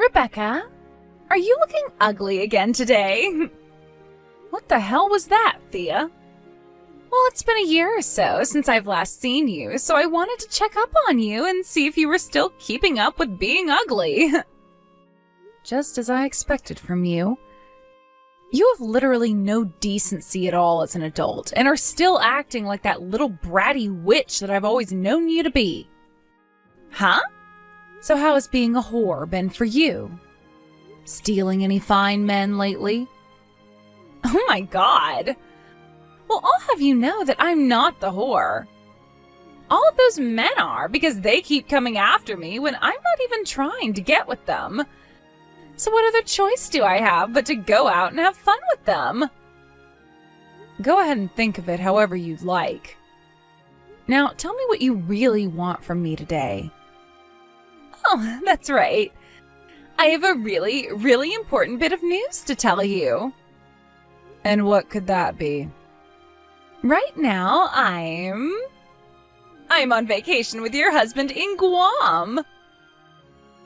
Rebecca, are you looking ugly again today? What the hell was that, Thea? Well, it's been a year or so since I've last seen you, so I wanted to check up on you and see if you were still keeping up with being ugly. Just as I expected from you. You have literally no decency at all as an adult, and are still acting like that little bratty witch that I've always known you to be. Huh? So how has being a whore been for you? Stealing any fine men lately? Oh my god! Well, I'll have you know that I'm not the whore. All of those men are, because they keep coming after me when I'm not even trying to get with them. So what other choice do I have but to go out and have fun with them? Go ahead and think of it however you'd like. Now, tell me what you really want from me today. Oh, that's right. I have a really, really important bit of news to tell you. And what could that be? Right now, I'm on vacation with your husband in Guam.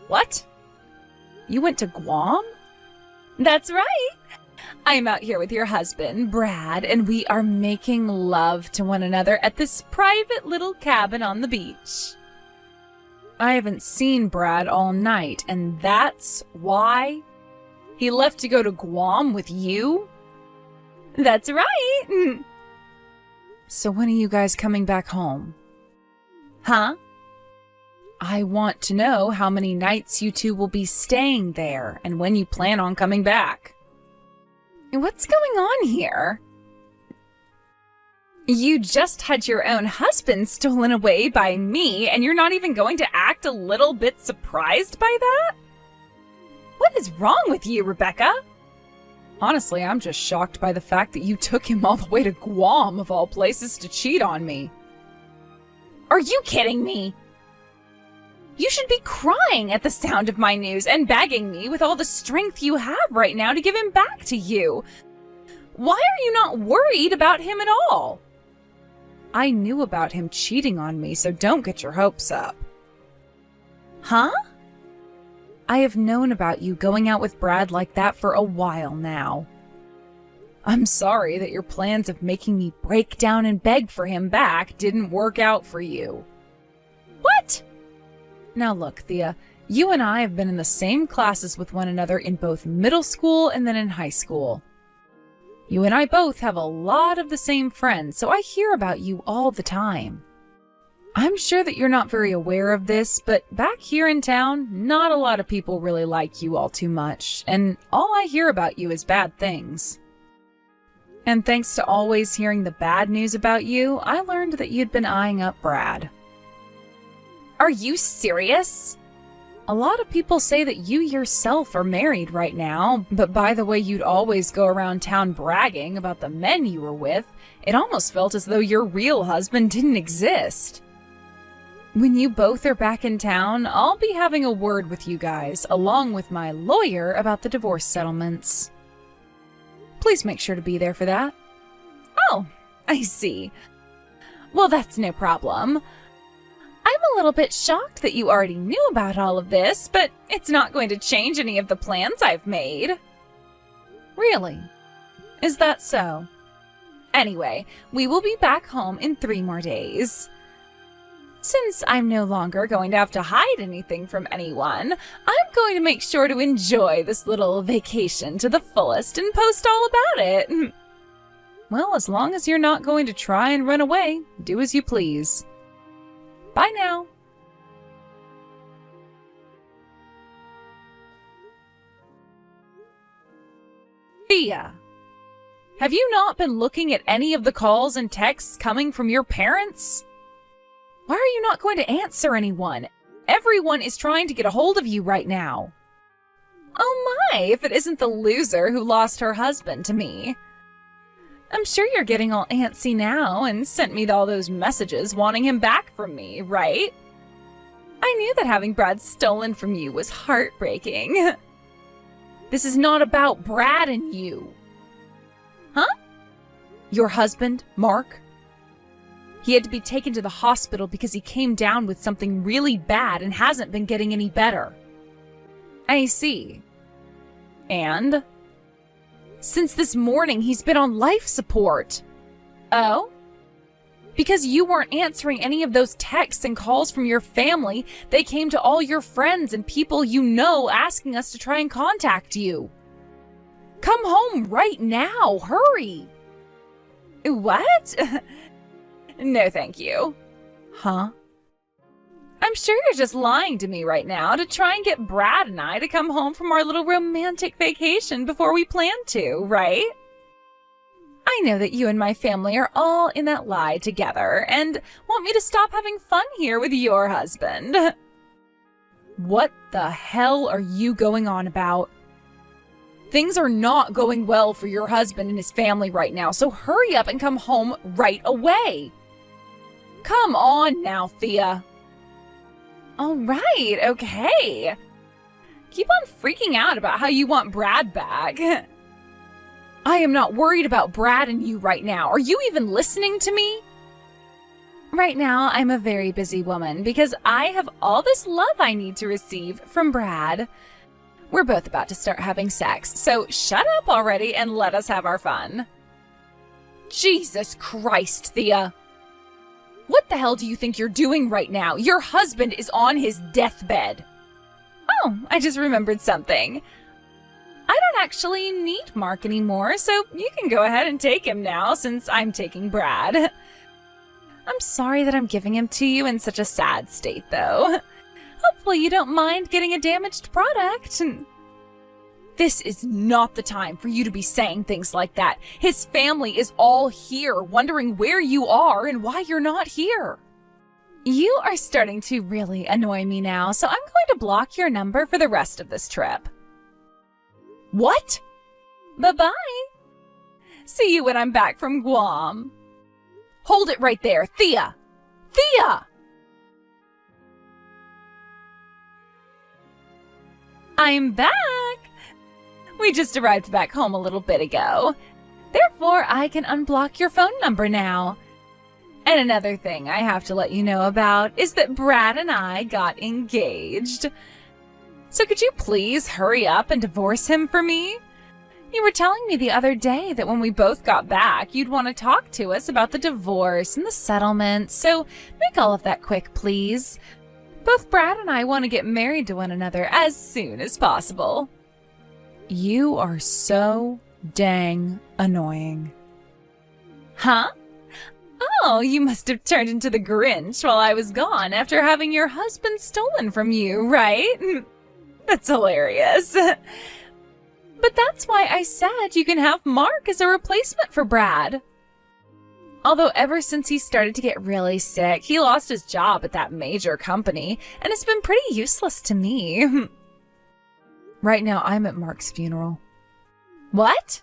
What? You went to Guam? That's right. I'm out here with your husband, Brad, and we are making love to one another at this private little cabin on the beach. I haven't seen Brad all night, and that's why? He left to go to Guam with you? That's right. So when are you guys coming back home? Huh? I want to know how many nights you two will be staying there, and when you plan on coming back. What's going on here? You just had your own husband stolen away by me, and you're not even going to act a little bit surprised by that? What is wrong with you, Rebecca? Honestly, I'm just shocked by the fact that you took him all the way to Guam, of all places, to cheat on me. Are you kidding me? You should be crying at the sound of my news and begging me with all the strength you have right now to give him back to you. Why are you not worried about him at all? I knew about him cheating on me, so don't get your hopes up. Huh? I have known about you going out with Brad like that for a while now. I'm sorry that your plans of making me break down and beg for him back didn't work out for you. What? Now look, Thea, you and I have been in the same classes with one another in both middle school and then in high school. You and I both have a lot of the same friends, so I hear about you all the time. I'm sure that you're not very aware of this, but back here in town, not a lot of people really like you all too much, and all I hear about you is bad things. And thanks to always hearing the bad news about you, I learned that you'd been eyeing up Brad. Are you serious? A lot of people say that you yourself are married right now, but by the way you'd always go around town bragging about the men you were with, it almost felt as though your real husband didn't exist. When you both are back in town, I'll be having a word with you guys, along with my lawyer, about the divorce settlements. Please make sure to be there for that. Oh, I see. Well, that's no problem. I'm a little bit shocked that you already knew about all of this, but it's not going to change any of the plans I've made. Really? Is that so? Anyway, we will be back home in 3 more days. Since I'm no longer going to have to hide anything from anyone, I'm going to make sure to enjoy this little vacation to the fullest and post all about it. Well, as long as you're not going to try and run away, do as you please. Bye now. Thea, have you not been looking at any of the calls and texts coming from your parents? Why are you not going to answer anyone? Everyone is trying to get a hold of you right now. Oh my, if it isn't the loser who lost her husband to me. I'm sure you're getting all antsy now and sent me all those messages wanting him back from me, right? I knew that having Brad stolen from you was heartbreaking. This is not about Brad and you. Huh? Your husband, Mark? He had to be taken to the hospital because he came down with something really bad and hasn't been getting any better. I see. And? Since this morning, he's been on life support. Oh? Because you weren't answering any of those texts and calls from your family, they came to all your friends and people you know asking us to try and contact you. Come home right now, hurry! What? No, thank you. Huh? I'm sure you're just lying to me right now to try and get Brad and I to come home from our little romantic vacation before we planned to, right? I know that you and my family are all in that lie together and want me to stop having fun here with your husband. What the hell are you going on about? Things are not going well for your husband and his family right now, so hurry up and come home right away. Come on now, Thea. All right, okay. Keep on freaking out about how you want Brad back. I am not worried about Brad and you right now. Are you even listening to me? Right now, I'm a very busy woman because I have all this love I need to receive from Brad. We're both about to start having sex, so shut up already and let us have our fun. Jesus Christ, Thea. What the hell do you think you're doing right now? Your husband is on his deathbed. Oh, I just remembered something. I don't actually need Mark anymore, so you can go ahead and take him now since I'm taking Brad. I'm sorry that I'm giving him to you in such a sad state, though. Hopefully you don't mind getting a damaged product. This is not the time for you to be saying things like that. His family is all here, wondering where you are and why you're not here. You are starting to really annoy me now, so I'm going to block your number for the rest of this trip. What? Bye-bye. See you when I'm back from Guam. Hold it right there, Thea! Thea! I'm back! We just arrived back home a little bit ago. Therefore, I can unblock your phone number now. And another thing I have to let you know about is that Brad and I got engaged. So could you please hurry up and divorce him for me? You were telling me the other day that when we both got back, you'd want to talk to us about the divorce and the settlement, so make all of that quick, please. Both Brad and I want to get married to one another as soon as possible. You are so dang annoying. Huh? Oh, you must have turned into the Grinch while I was gone after having your husband stolen from you, right? That's hilarious. But that's why I said you can have Mark as a replacement for Brad. Although ever since he started to get really sick, he lost his job at that major company and has been pretty useless to me. Right now, I'm at Mark's funeral. What?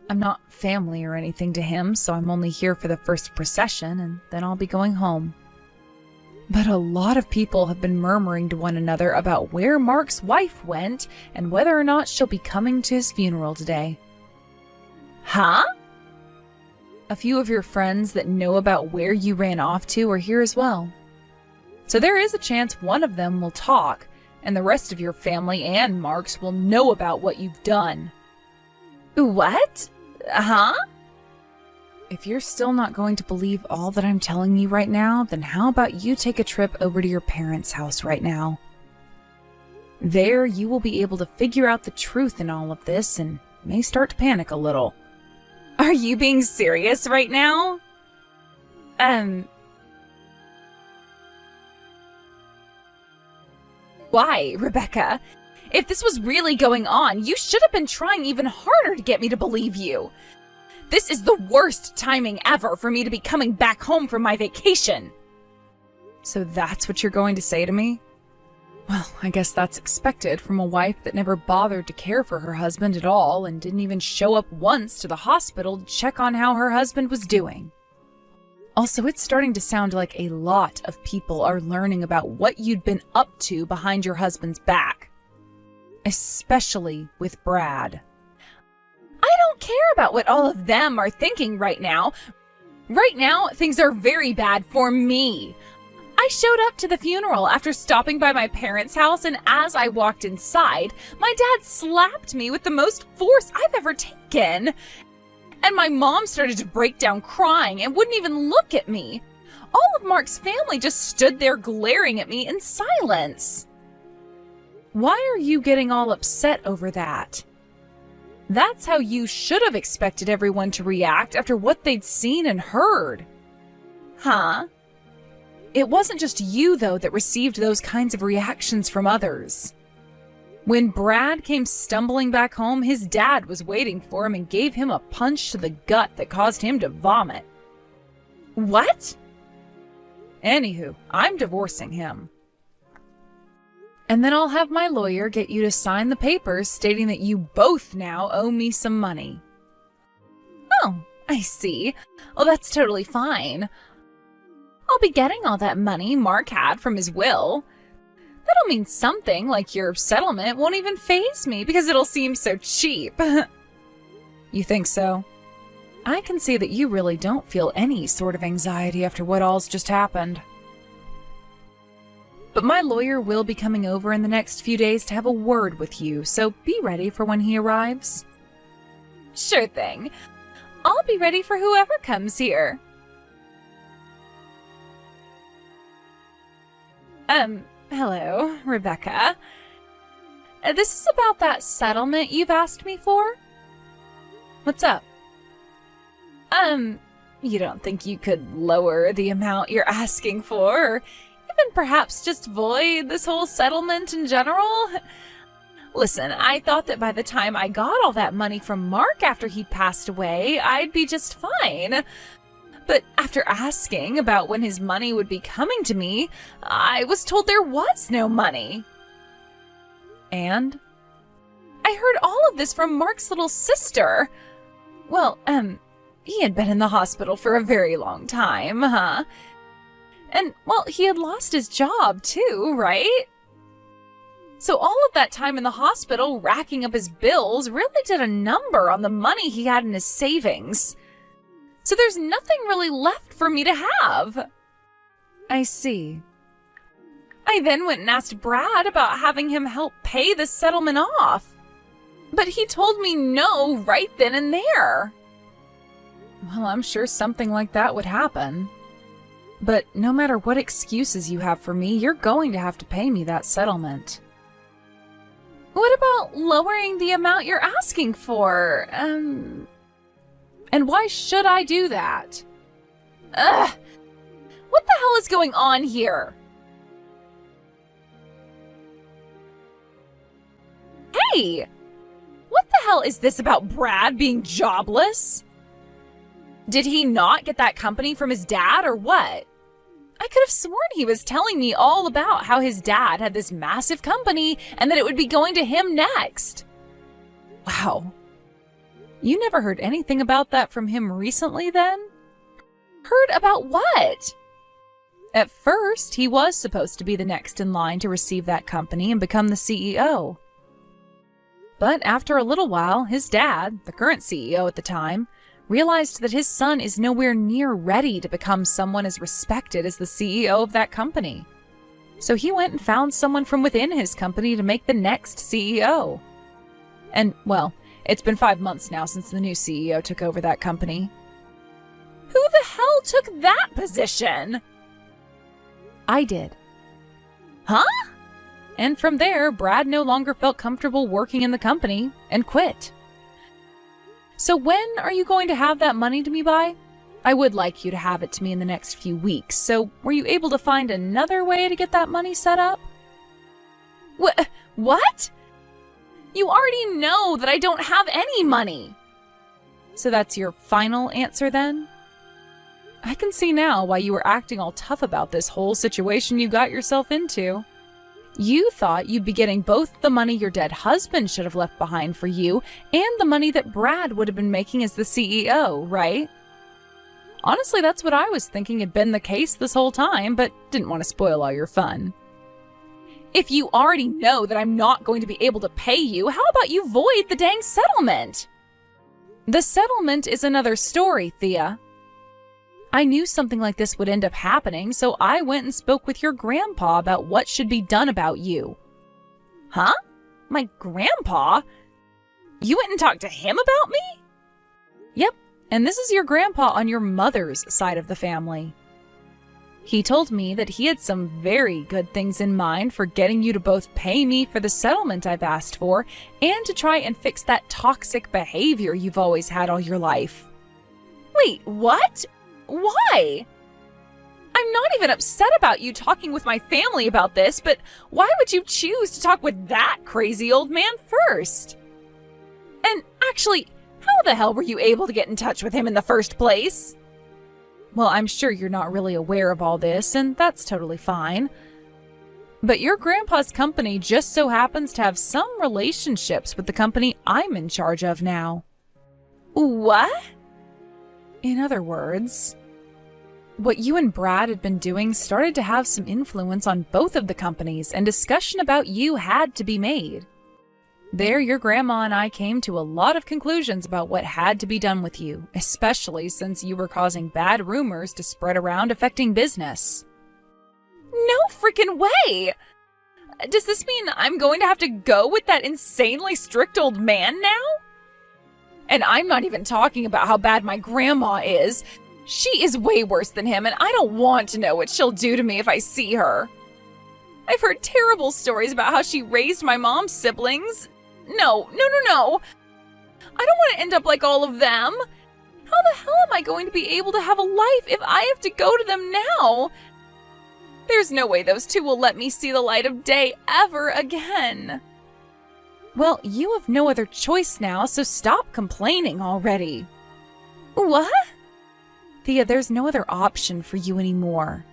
I'm not family or anything to him, so I'm only here for the first procession, and then I'll be going home. But a lot of people have been murmuring to one another about where Mark's wife went and whether or not she'll be coming to his funeral today. Huh? A few of your friends that know about where you ran off to are here as well. So there is a chance one of them will talk, and the rest of your family and Mark's will know about what you've done. What? Huh? If you're still not going to believe all that I'm telling you right now, then how about you take a trip over to your parents' house right now? There, you will be able to figure out the truth in all of this and may start to panic a little. Are you being serious right now? Why, Rebecca? If this was really going on, you should have been trying even harder to get me to believe you. This is the worst timing ever for me to be coming back home from my vacation. So that's what you're going to say to me? Well, I guess that's expected from a wife that never bothered to care for her husband at all and didn't even show up once to the hospital to check on how her husband was doing. Also, it's starting to sound like a lot of people are learning about what you'd been up to behind your husband's back. Especially with Brad. I don't care about what all of them are thinking right now. Right now, things are very bad for me. I showed up to the funeral after stopping by my parents' house, and as I walked inside, my dad slapped me with the most force I've ever taken. And my mom started to break down crying and wouldn't even look at me. All of Mark's family just stood there glaring at me in silence. Why are you getting all upset over that? That's how you should have expected everyone to react after what they'd seen and heard. Huh? It wasn't just you, though, that received those kinds of reactions from others. When Brad came stumbling back home, his dad was waiting for him and gave him a punch to the gut that caused him to vomit. What? Anywho, I'm divorcing him. And then I'll have my lawyer get you to sign the papers stating that you both now owe me some money. Oh, I see. Oh, that's totally fine. I'll be getting all that money Mark had from his will. That'll mean something, like your settlement won't even faze me because it'll seem so cheap. You think so? I can see that you really don't feel any sort of anxiety after what all's just happened. But my lawyer will be coming over in the next few days to have a word with you, so be ready for when he arrives. Sure thing. I'll be ready for whoever comes here. Hello, Rebecca. This is about that settlement you've asked me for? What's up? You don't think you could lower the amount you're asking for, or even perhaps just void this whole settlement in general? Listen, I thought that by the time I got all that money from Mark after he passed away, I'd be just fine. But after asking about when his money would be coming to me, I was told there was no money. And? I heard all of this from Mark's little sister. Well, he had been in the hospital for a very long time, huh? And, well, he had lost his job too, right? So all of that time in the hospital racking up his bills really did a number on the money he had in his savings. So there's nothing really left for me to have. I see. I then went and asked Brad about having him help pay the settlement off. But he told me no right then and there. Well, I'm sure something like that would happen. But no matter what excuses you have for me, you're going to have to pay me that settlement. What about lowering the amount you're asking for? And why should I do that? Ugh! What the hell is going on here? Hey! What the hell is this about Brad being jobless? Did he not get that company from his dad or what? I could have sworn he was telling me all about how his dad had this massive company and that it would be going to him next. Wow. You never heard anything about that from him recently, then? Heard about what? At first, he was supposed to be the next in line to receive that company and become the CEO. But after a little while, his dad, the current CEO at the time, realized that his son is nowhere near ready to become someone as respected as the CEO of that company. So he went and found someone from within his company to make the next CEO. And, well, it's been 5 months now since the new CEO took over that company. Who the hell took that position? I did. Huh? And from there, Brad no longer felt comfortable working in the company and quit. So when are you going to have that money to me by? I would like you to have it to me in the next few weeks, so were you able to find another way to get that money set up? What? You already know that I don't have any money. So that's your final answer then? I can see now why you were acting all tough about this whole situation you got yourself into. You thought you'd be getting both the money your dead husband should have left behind for you and the money that Brad would have been making as the CEO, right? Honestly, that's what I was thinking had been the case this whole time, but didn't want to spoil all your fun. If you already know that I'm not going to be able to pay you, how about you void the dang settlement? The settlement is another story, Thea. I knew something like this would end up happening, so I went and spoke with your grandpa about what should be done about you. Huh? My grandpa? You went and talked to him about me? Yep, and this is your grandpa on your mother's side of the family. He told me that he had some very good things in mind for getting you to both pay me for the settlement I've asked for and to try and fix that toxic behavior you've always had all your life. Wait, what? Why? I'm not even upset about you talking with my family about this, but why would you choose to talk with that crazy old man first? And actually, how the hell were you able to get in touch with him in the first place? Well, I'm sure you're not really aware of all this, and that's totally fine. But your grandpa's company just so happens to have some relationships with the company I'm in charge of now. What? In other words, what you and Brad had been doing started to have some influence on both of the companies, and discussion about you had to be made. There, your grandma and I came to a lot of conclusions about what had to be done with you, especially since you were causing bad rumors to spread around affecting business. No freaking way! Does this mean I'm going to have to go with that insanely strict old man now? And I'm not even talking about how bad my grandma is. She is way worse than him, and I don't want to know what she'll do to me if I see her. I've heard terrible stories about how she raised my mom's siblings. No. I don't want to end up like all of them. How the hell am I going to be able to have a life if I have to go to them now? There's no way those two will let me see the light of day ever again. Well, you have no other choice now, so stop complaining already. What? Thea, there's no other option for you anymore.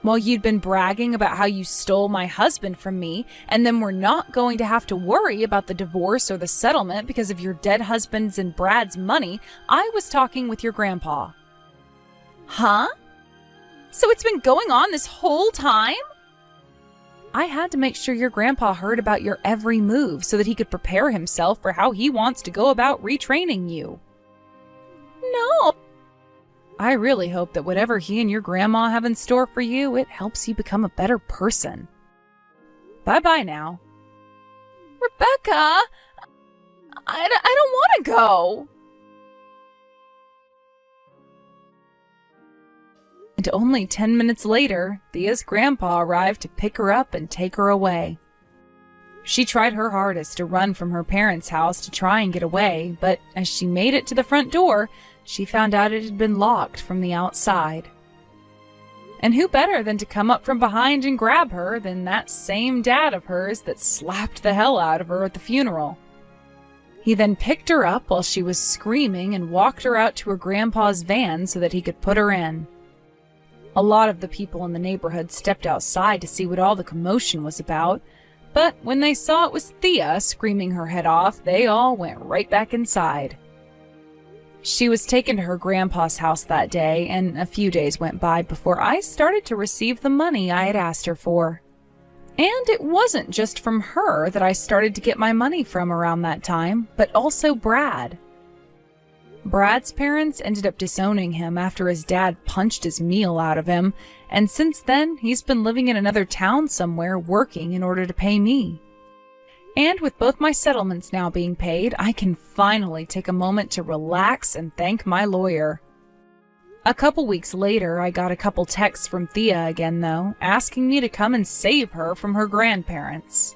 While you'd been bragging about how you stole my husband from me, and then we're not going to have to worry about the divorce or the settlement because of your dead husband's and Brad's money, I was talking with your grandpa. Huh? So it's been going on this whole time? I had to make sure your grandpa heard about your every move so that he could prepare himself for how he wants to go about retraining you. No. I really hope that whatever he and your grandma have in store for you, it helps you become a better person. Bye-bye now. Rebecca! I don't want to go! And only 10 minutes later, Thea's grandpa arrived to pick her up and take her away. She tried her hardest to run from her parents' house to try and get away, but as she made it to the front door, she found out it had been locked from the outside. And who better than to come up from behind and grab her than that same dad of hers that slapped the hell out of her at the funeral. He then picked her up while she was screaming and walked her out to her grandpa's van so that he could put her in. A lot of the people in the neighborhood stepped outside to see what all the commotion was about, but when they saw it was Thea screaming her head off, they all went right back inside. She was taken to her grandpa's house that day, and a few days went by before I started to receive the money I had asked her for. And it wasn't just from her that I started to get my money from around that time, but also Brad. Brad's parents ended up disowning him after his dad punched his meal out of him, and since then he's been living in another town somewhere working in order to pay me. And with both my settlements now being paid, I can finally take a moment to relax and thank my lawyer. A couple weeks later, I got a couple texts from Thea again though, asking me to come and save her from her grandparents.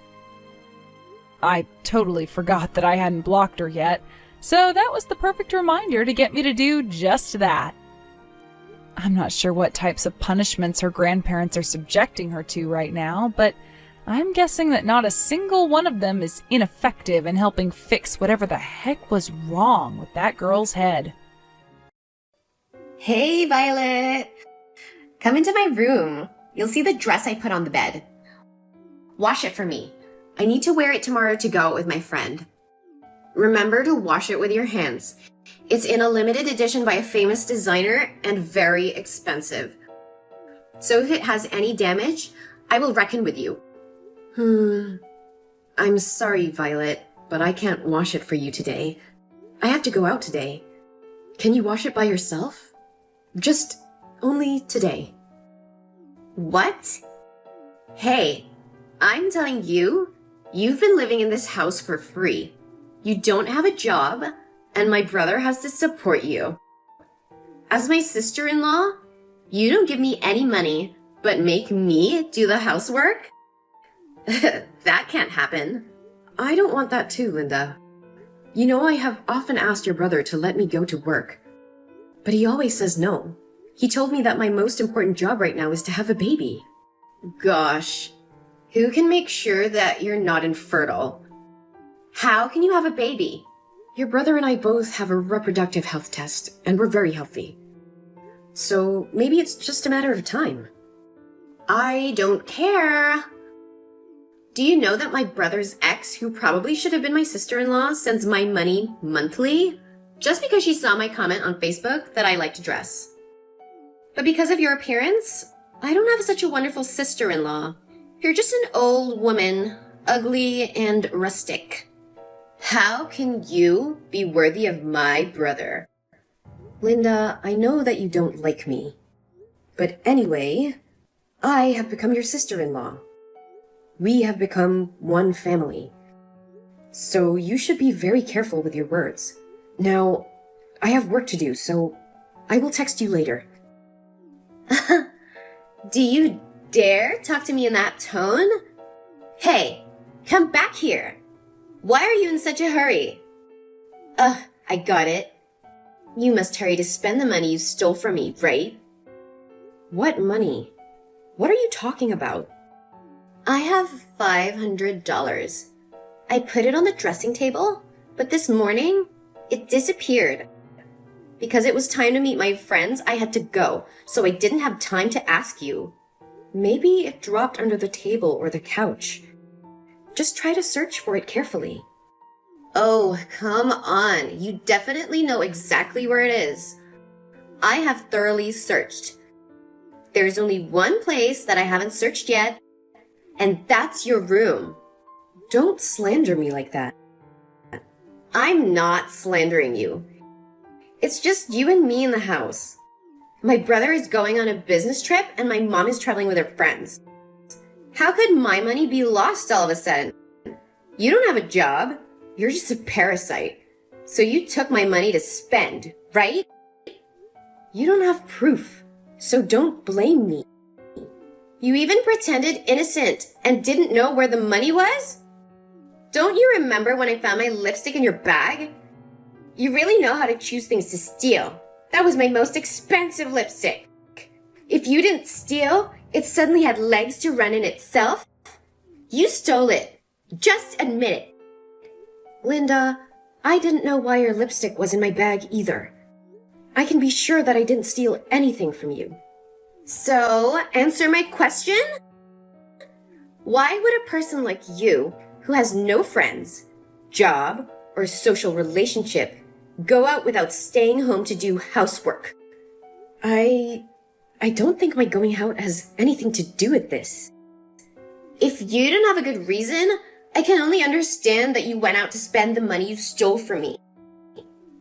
I totally forgot that I hadn't blocked her yet, so that was the perfect reminder to get me to do just that. I'm not sure what types of punishments her grandparents are subjecting her to right now, but I'm guessing that not a single one of them is ineffective in helping fix whatever the heck was wrong with that girl's head. Hey, Violet! Come into my room. You'll see the dress I put on the bed. Wash it for me. I need to wear it tomorrow to go out with my friend. Remember to wash it with your hands. It's in a limited edition by a famous designer and very expensive. So if it has any damage, I will reckon with you. I'm sorry, Violet, but I can't wash it for you today. I have to go out today. Can you wash it by yourself? Just only today. What? Hey, I'm telling you, you've been living in this house for free. You don't have a job, and my brother has to support you. As my sister-in-law, you don't give me any money, but make me do the housework? That can't happen. I don't want that too, Linda. You know, I have often asked your brother to let me go to work, but he always says no. He told me that my most important job right now is to have a baby. Gosh, who can make sure that you're not infertile? How can you have a baby? Your brother and I both have a reproductive health test, and we're very healthy. So maybe it's just a matter of time. I don't care. Do you know that my brother's ex, who probably should have been my sister-in-law, sends my money monthly? Just because she saw my comment on Facebook that I like to dress. But because of your appearance, I don't have such a wonderful sister-in-law. You're just an old woman, ugly and rustic. How can you be worthy of my brother? Linda, I know that you don't like me. But anyway, I have become your sister-in-law. We have become one family. So you should be very careful with your words. Now, I have work to do, so I will text you later. Do you dare talk to me in that tone? Hey, come back here. Why are you in such a hurry? I got it. You must hurry to spend the money you stole from me, right? What money? What are you talking about? I have $500. I put it on the dressing table, but this morning, it disappeared. Because it was time to meet my friends, I had to go, so I didn't have time to ask you. Maybe it dropped under the table or the couch. Just try to search for it carefully. Oh, come on. You definitely know exactly where it is. I have thoroughly searched. There's only one place that I haven't searched yet, and that's your room. Don't slander me like that. I'm not slandering you. It's just you and me in the house. My brother is going on a business trip and my mom is traveling with her friends. How could my money be lost all of a sudden? You don't have a job. You're just a parasite. So you took my money to spend, right? You don't have proof, so don't blame me. You even pretended innocent and didn't know where the money was? Don't you remember when I found my lipstick in your bag? You really know how to choose things to steal. That was my most expensive lipstick. If you didn't steal, it suddenly had legs to run in itself. You stole it. Just admit it. Linda, I didn't know why your lipstick was in my bag either. I can be sure that I didn't steal anything from you. So, answer my question? Why would a person like you, who has no friends, job, or social relationship, go out without staying home to do housework? I don't think my going out has anything to do with this. If you don't have a good reason, I can only understand that you went out to spend the money you stole from me.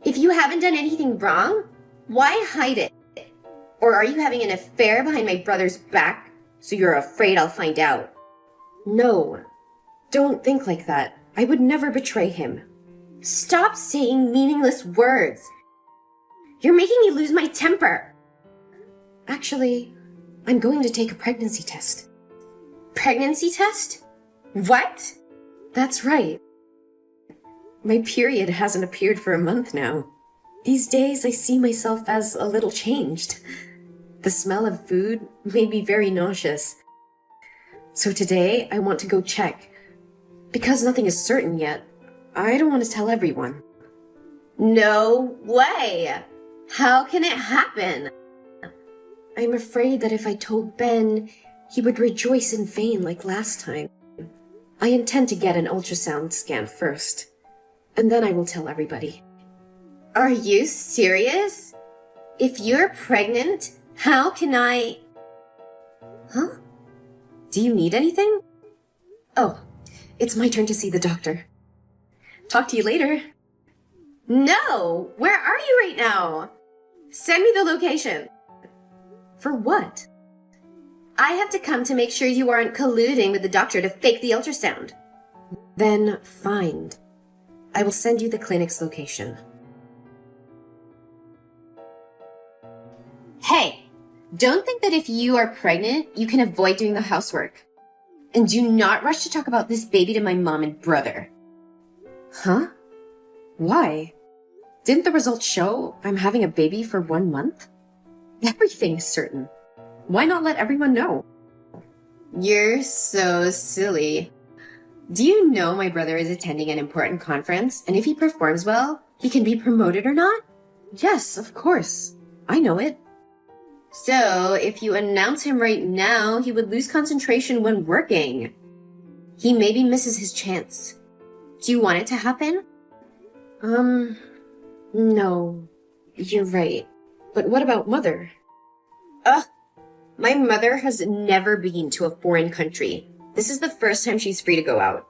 If you haven't done anything wrong, why hide it? Or are you having an affair behind my brother's back, so you're afraid I'll find out? No, don't think like that. I would never betray him. Stop saying meaningless words. You're making me lose my temper. Actually, I'm going to take a pregnancy test. Pregnancy test? What? That's right. My period hasn't appeared for a month now. These days I see myself as a little changed. The smell of food made me very nauseous. So today I want to go check. Because nothing is certain yet, I don't want to tell everyone. No way! How can it happen? I'm afraid that if I told Ben, he would rejoice in vain like last time. I intend to get an ultrasound scan first, and then I will tell everybody. Are you serious? If you're pregnant, how can I... Huh? Do you need anything? Oh, it's my turn to see the doctor. Talk to you later. No! Where are you right now? Send me the location. For what? I have to come to make sure you aren't colluding with the doctor to fake the ultrasound. Then, fine. I will send you the clinic's location. Hey, don't think that if you are pregnant, you can avoid doing the housework. And do not rush to talk about this baby to my mom and brother. Huh? Why? Didn't the results show I'm having a baby for 1 month? Everything is certain. Why not let everyone know? You're so silly. Do you know my brother is attending an important conference, and if he performs well, he can be promoted or not? Yes, of course. I know it. So, if you announce him right now, he would lose concentration when working. He maybe misses his chance. Do you want it to happen? No. You're right. But what about Mother? My mother has never been to a foreign country. This is the first time she's free to go out.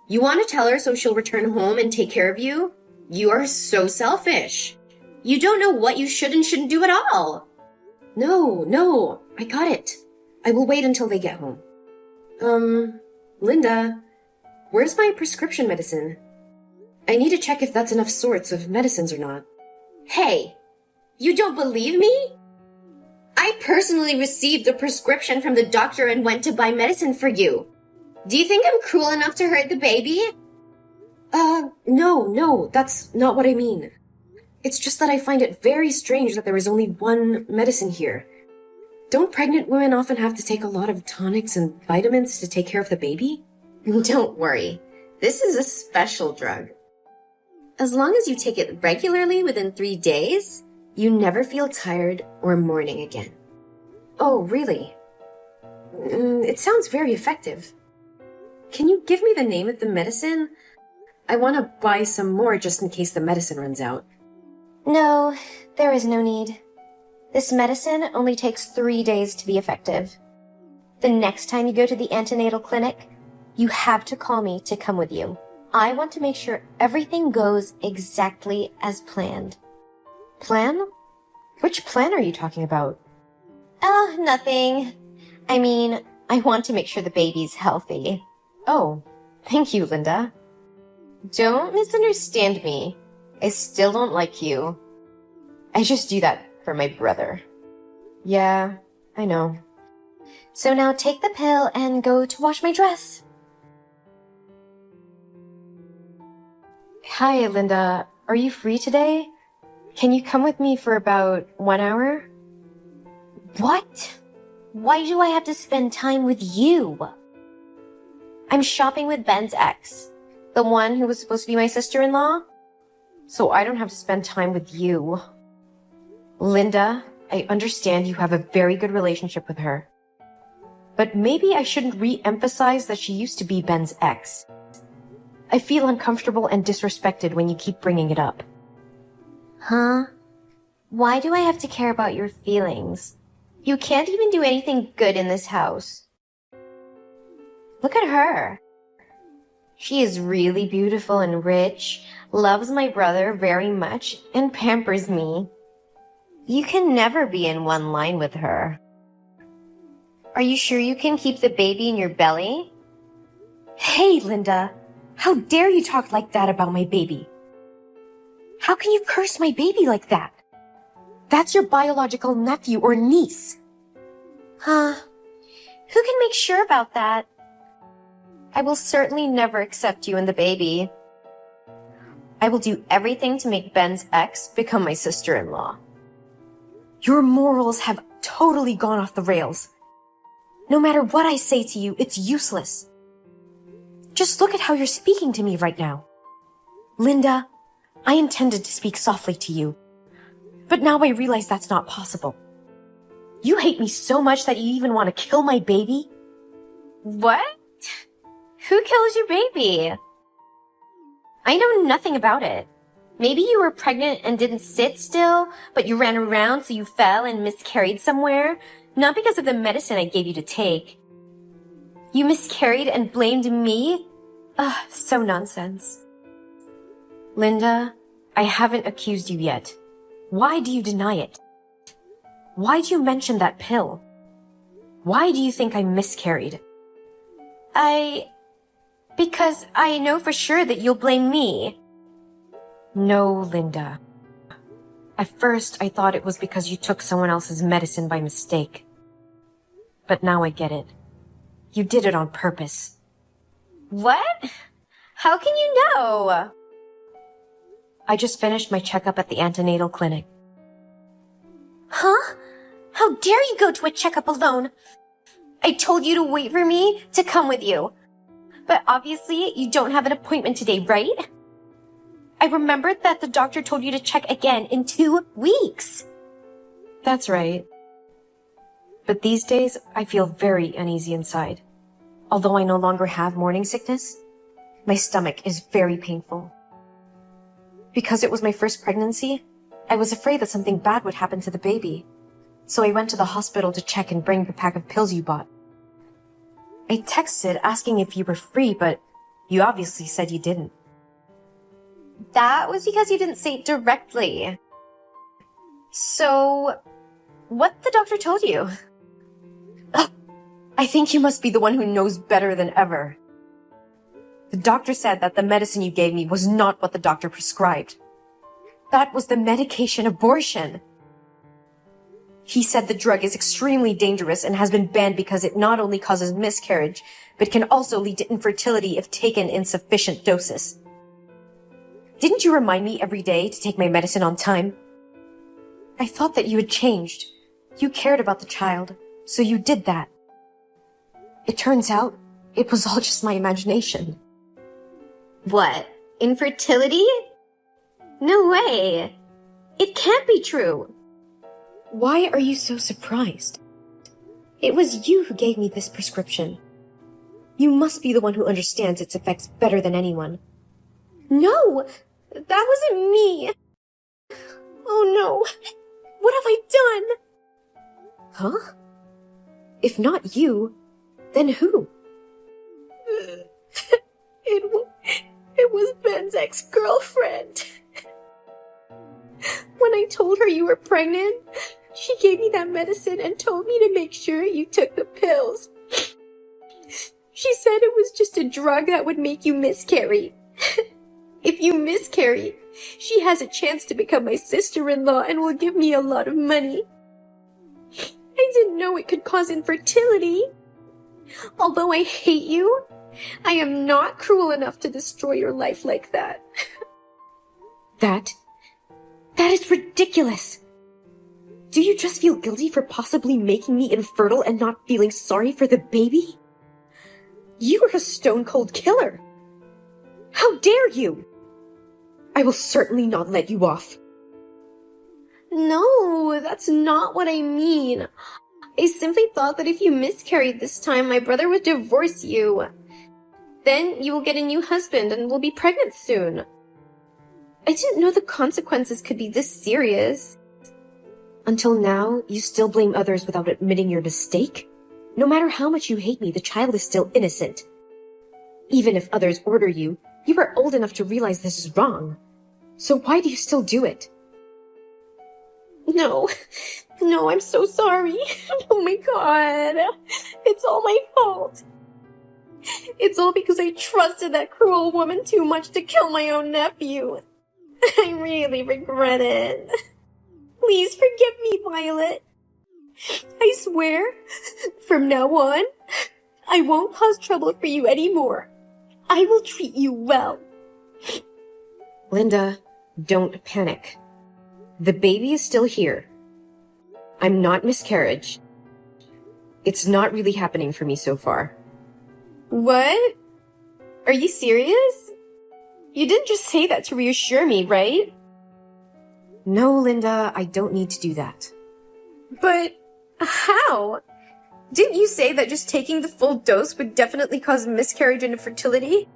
You want to tell her so she'll return home and take care of you? You are so selfish. You don't know what you should and shouldn't do at all. No, I got it. I will wait until they get home. Linda, where's my prescription medicine? I need to check if that's enough sorts of medicines or not. Hey, you don't believe me? I personally received a prescription from the doctor and went to buy medicine for you. Do you think I'm cruel enough to hurt the baby? No, that's not what I mean. It's just that I find it very strange that there is only one medicine here. Don't pregnant women often have to take a lot of tonics and vitamins to take care of the baby? Don't worry. This is a special drug. As long as you take it regularly within 3 days, you never feel tired or mourning again. Oh, really? It sounds very effective. Can you give me the name of the medicine? I want to buy some more just in case the medicine runs out. No, there is no need. This medicine only takes 3 days to be effective. The next time you go to the antenatal clinic, you have to call me to come with you. I want to make sure everything goes exactly as planned. Plan? Which plan are you talking about? Oh, nothing. I mean, I want to make sure the baby's healthy. Oh, thank you, Linda. Don't misunderstand me. I still don't like you. I just do that for my brother. Yeah, I know. So now take the pill and go to wash my dress. Hi, Linda. Are you free today? Can you come with me for about 1 hour? What? Why do I have to spend time with you? I'm shopping with Ben's ex, the one who was supposed to be my sister-in-law. So I don't have to spend time with you. Linda, I understand you have a very good relationship with her. But maybe I shouldn't re-emphasize that she used to be Ben's ex. I feel uncomfortable and disrespected when you keep bringing it up. Huh? Why do I have to care about your feelings? You can't even do anything good in this house. Look at her. She is really beautiful and rich, loves my brother very much, and pampers me. You can never be in one line with her. Are you sure you can keep the baby in your belly? Hey, Linda. How dare you talk like that about my baby? How can you curse my baby like that? That's your biological nephew or niece. Huh? Who can make sure about that? I will certainly never accept you and the baby. I will do everything to make Ben's ex become my sister-in-law. Your morals have totally gone off the rails. No matter what I say to you, it's useless. Just look at how you're speaking to me right now. Linda, I intended to speak softly to you, but now I realize that's not possible. You hate me so much that you even want to kill my baby? What? Who kills your baby? I know nothing about it. Maybe you were pregnant and didn't sit still, but you ran around so you fell and miscarried somewhere, not because of the medicine I gave you to take. You miscarried and blamed me? Ugh, so nonsense. Linda, I haven't accused you yet. Why do you deny it? Why'd you mention that pill? Why do you think I miscarried? Because I know for sure that you'll blame me. No, Linda. At first, I thought it was because you took someone else's medicine by mistake. But now I get it. You did it on purpose. What? How can you know? I just finished my checkup at the antenatal clinic. Huh? How dare you go to a checkup alone? I told you to wait for me to come with you. But obviously, you don't have an appointment today, right? I remembered that the doctor told you to check again in 2 weeks. That's right. But these days, I feel very uneasy inside. Although I no longer have morning sickness, my stomach is very painful. Because it was my first pregnancy, I was afraid that something bad would happen to the baby. So I went to the hospital to check and bring the pack of pills you bought. I texted asking if you were free, but you obviously said you didn't. That was because you didn't say it directly. So, what the doctor told you? I think you must be the one who knows better than ever. The doctor said that the medicine you gave me was not what the doctor prescribed. That was the medication abortion. He said the drug is extremely dangerous and has been banned because it not only causes miscarriage, but can also lead to infertility if taken in sufficient doses. Didn't you remind me every day to take my medicine on time? I thought that you had changed. You cared about the child, so you did that. It turns out it was all just my imagination. What? Infertility? No way. It can't be true. Why are you so surprised? It was you who gave me this prescription. You must be the one who understands its effects better than anyone. No, that wasn't me. Oh no, what have I done? Huh? If not you, then who? It was Ben's ex-girlfriend. When I told her you were pregnant, she gave me that medicine and told me to make sure you took the pills. She said it was just a drug that would make you miscarry. If you miscarry, she has a chance to become my sister-in-law and will give me a lot of money. I didn't know it could cause infertility. Although I hate you, I am not cruel enough to destroy your life like that. That is ridiculous. Do you just feel guilty for possibly making me infertile and not feeling sorry for the baby? You are a stone-cold killer. How dare you? I will certainly not let you off. No, that's not what I mean. I simply thought that if you miscarried this time, my brother would divorce you. Then you will get a new husband and will be pregnant soon. I didn't know the consequences could be this serious. Until now, you still blame others without admitting your mistake? No matter how much you hate me, the child is still innocent. Even if others order you, you are old enough to realize this is wrong. So why do you still do it? No, I'm so sorry. Oh my god. It's all my fault. It's all because I trusted that cruel woman too much to kill my own nephew. I really regret it. Please forgive me, Violet. I swear, from now on, I won't cause trouble for you anymore. I will treat you well. Linda, don't panic. The baby is still here. I'm not miscarriage. It's not really happening for me so far. What? Are you serious? You didn't just say that to reassure me, right? No, Linda, I don't need to do that. But how? Didn't you say that just taking the full dose would definitely cause miscarriage and infertility?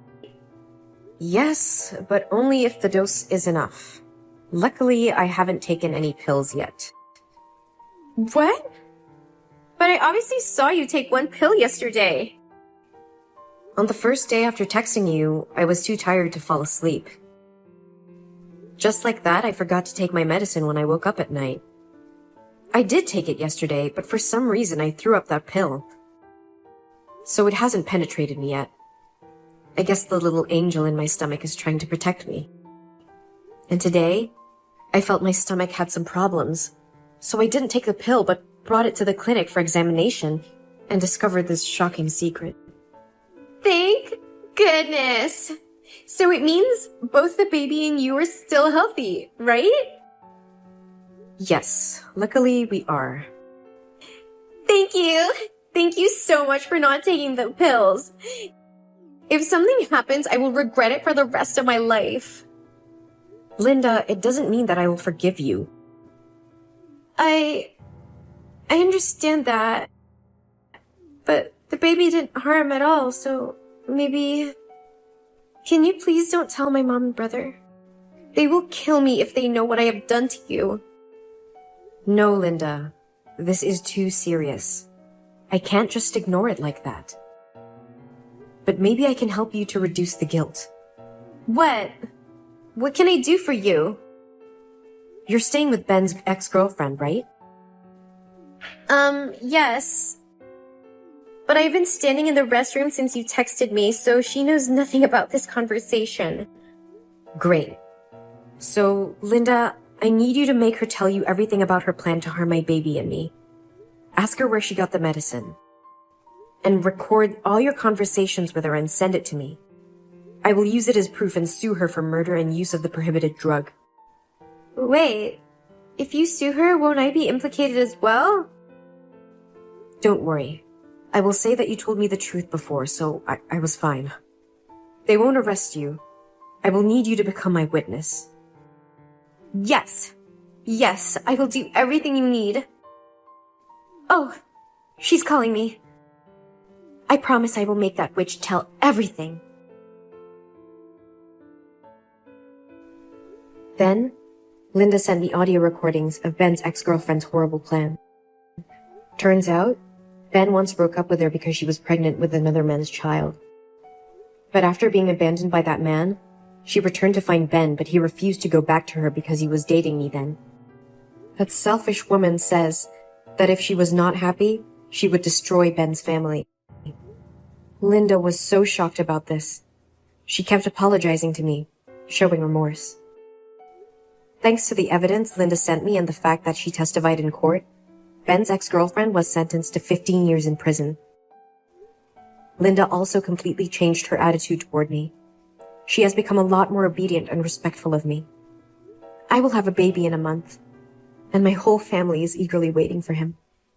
Yes, but only if the dose is enough. Luckily, I haven't taken any pills yet. What? But I obviously saw you take one pill yesterday. On the first day after texting you, I was too tired to fall asleep. Just like that, I forgot to take my medicine when I woke up at night. I did take it yesterday, but for some reason I threw up that pill. So it hasn't penetrated me yet. I guess the little angel in my stomach is trying to protect me. And today, I felt my stomach had some problems. So I didn't take the pill, but brought it to the clinic for examination and discovered this shocking secret. Thank goodness. So it means both the baby and you are still healthy, right? Yes, luckily we are. Thank you. Thank you so much for not taking the pills. If something happens, I will regret it for the rest of my life. Linda, it doesn't mean that I will forgive you. I understand that. But the baby didn't harm at all, so maybe... Can you please don't tell my mom and brother? They will kill me if they know what I have done to you. No, Linda. This is too serious. I can't just ignore it like that. But maybe I can help you to reduce the guilt. What? What can I do for you? You're staying with Ben's ex-girlfriend, right? Yes. But I've been standing in the restroom since you texted me, so she knows nothing about this conversation. Great. So, Linda, I need you to make her tell you everything about her plan to harm my baby and me. Ask her where she got the medicine. And record all your conversations with her and send it to me. I will use it as proof and sue her for murder and use of the prohibited drug. Wait, if you sue her, won't I be implicated as well? Don't worry. I will say that you told me the truth before, so I was fine. They won't arrest you. I will need you to become my witness. Yes. Yes, I will do everything you need. Oh, she's calling me. I promise I will make that witch tell everything. Then, Linda sent me audio recordings of Ben's ex-girlfriend's horrible plan. Turns out, Ben once broke up with her because she was pregnant with another man's child. But after being abandoned by that man, she returned to find Ben, but he refused to go back to her because he was dating me then. That selfish woman says that if she was not happy, she would destroy Ben's family. Linda was so shocked about this. She kept apologizing to me, showing remorse. Thanks to the evidence Linda sent me and the fact that she testified in court, Ben's ex-girlfriend was sentenced to 15 years in prison. Linda also completely changed her attitude toward me. She has become a lot more obedient and respectful of me. I will have a baby in a month, and my whole family is eagerly waiting for him.